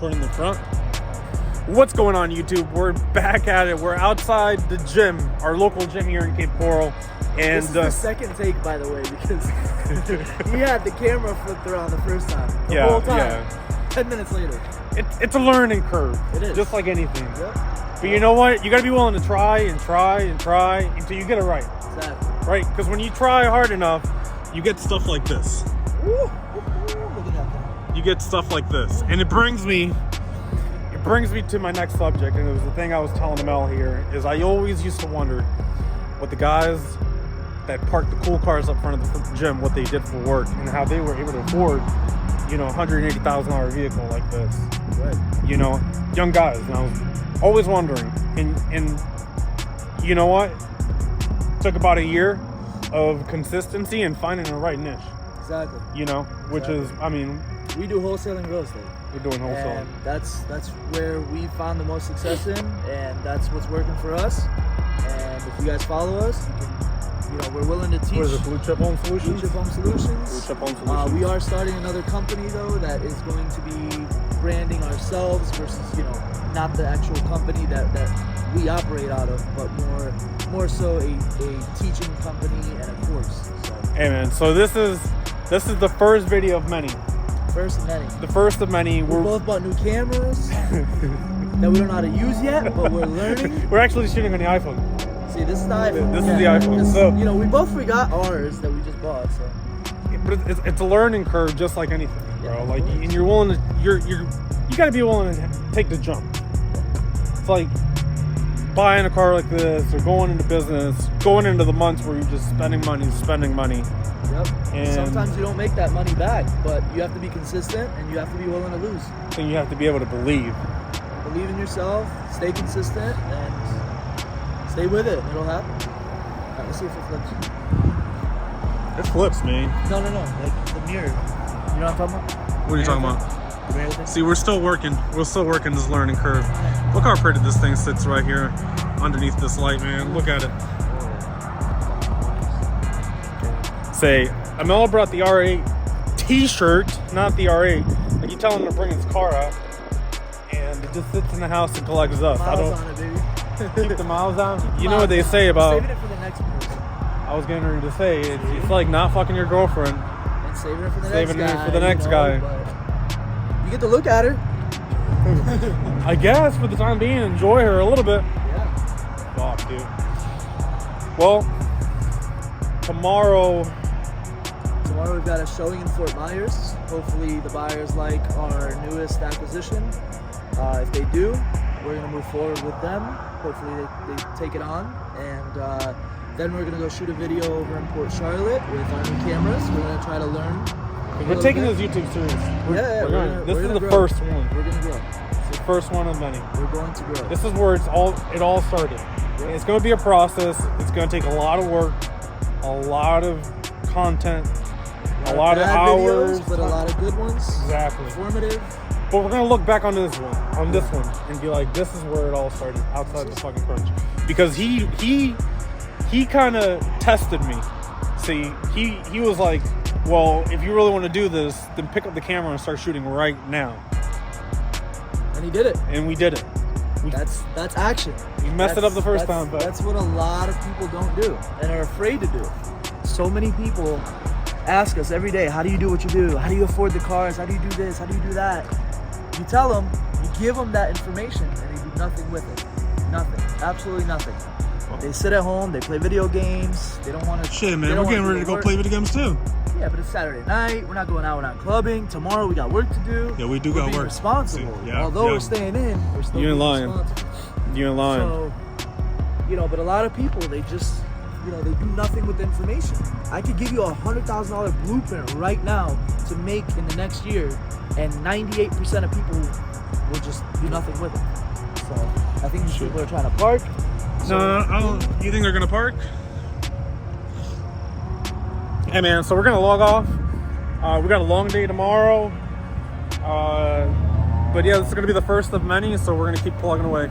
recording the front. What's going on, YouTube? We're back at it. We're outside the gym, our local gym here in Cape Coral. And this is the second take, by the way, because he had the camera flipped around the first time. The whole time. Yeah. 10 minutes later. It's a learning curve. It is. Just like anything. Yep. But you know what? You got to be willing to try and try and try until you get it right. Exactly. Right? Because when you try hard enough, you get stuff like this. Ooh, look at that. You get stuff like this. And it brings me to my next subject, and it was the thing I was telling Mel here, is I always used to wonder what the guys that parked the cool cars up front of the gym, what they did for work, and how they were able to afford, you know, $180,000 vehicle like this. Right. You know, young guys. And I was always wondering. And you know what? It took about a year of consistency and finding the right niche. Exactly. You know, which is, I mean, we do wholesaling real estate. We're doing wholesaling. And that's where we found the most success in, and that's what's working for us. And if you guys follow us, you can, you know, we're willing to teach. What is it, Blue Chip Home Solutions? Blue Chip Home Solutions. Blue Chip Home Solutions. We are starting another company, though, that is going to be branding ourselves versus, you know, not the actual company that we operate out of, but more so a teaching company and a course. So. Hey man, so this is the first video of many. First of many. The first of many. We both bought new cameras that we don't know how to use yet, but we're learning. We're actually shooting on the iPhone. See, this is the iPhone. This is the iPhone. So, you know, we both forgot ours that we just bought. So, but it's a learning curve, just like anything, bro. Yeah, like, and you're willing to, you got to be willing to take the jump. It's like buying a car like this, or going into business, going into the months where you're just spending money. Yep. And sometimes you don't make that money back, but you have to be consistent and you have to be willing to lose. And you have to be able to believe. Believe in yourself, stay consistent, and stay with it. It'll happen. All right, let's see if it flips. It flips, man. No. Like the mirror. You know what I'm talking about? What are you talking about? The mirror thing? See, we're still working this learning curve. Look how pretty this thing sits right here underneath this light, man. Look at it. Say, Amela brought the R8 t-shirt, not the R8. Like, you tell him to bring his car out, and it just sits in the house and collects dust. Miles on it, baby. Keep the miles on. You know what they say about... Saving it for the next person. I was getting ready to say, it's like not fucking your girlfriend. And saving it for the saving next guy. For the next guy. But you get to look at her. I guess, for the time being, enjoy her a little bit. Yeah. Fuck, dude. Well, tomorrow we've got a showing in Fort Myers. Hopefully the buyers like our newest acquisition. If they do, we're going to move forward with them. Hopefully they take it on. And then we're going to go shoot a video over in Port Charlotte with our new cameras. We're going to try to learn. We're taking this YouTube serious. This is the first one. We're going to grow. It's the first one of many. We're going to grow. This is where it all started. Yep. It's going to be a process. It's going to take a lot of work, a lot of content, a lot of hours, videos, but a lot of good ones. Exactly. Informative. But we're gonna look back on this one, and be like, this is where it all started, outside the fucking crunch. Because he kind of tested me. See, he was like, well, if you really want to do this, then pick up the camera and start shooting right now. And he did it. And we did it. That's action. We messed it up the first time, but that's what a lot of people don't do and are afraid to do. So many people ask us every day, how do you do what you do? How do you afford the cars? How do you do this? How do you do that? You tell them, you give them that information, and they do nothing with it. Nothing. Absolutely nothing. They sit at home, they play video games, they don't want to... Shit, man, we're getting ready to go play video games too. Yeah, but it's Saturday night, we're not going out, we're not clubbing. Tomorrow we got work to do. Yeah, we do got work. Responsible. See, yeah, Although we're staying in, we're still You ain't lying. responsible. You ain't lying. So, you know, but a lot of people, they just... You know, they do nothing with the information. I could give you a $100,000 blueprint right now to make in the next year, and 98% of people will just do nothing with it. So I think these people are trying to park. So, no, I don't. You think they're gonna park? Hey man, so we're gonna log off. We got a long day tomorrow. But yeah, this is gonna be the first of many, so we're gonna keep plugging away.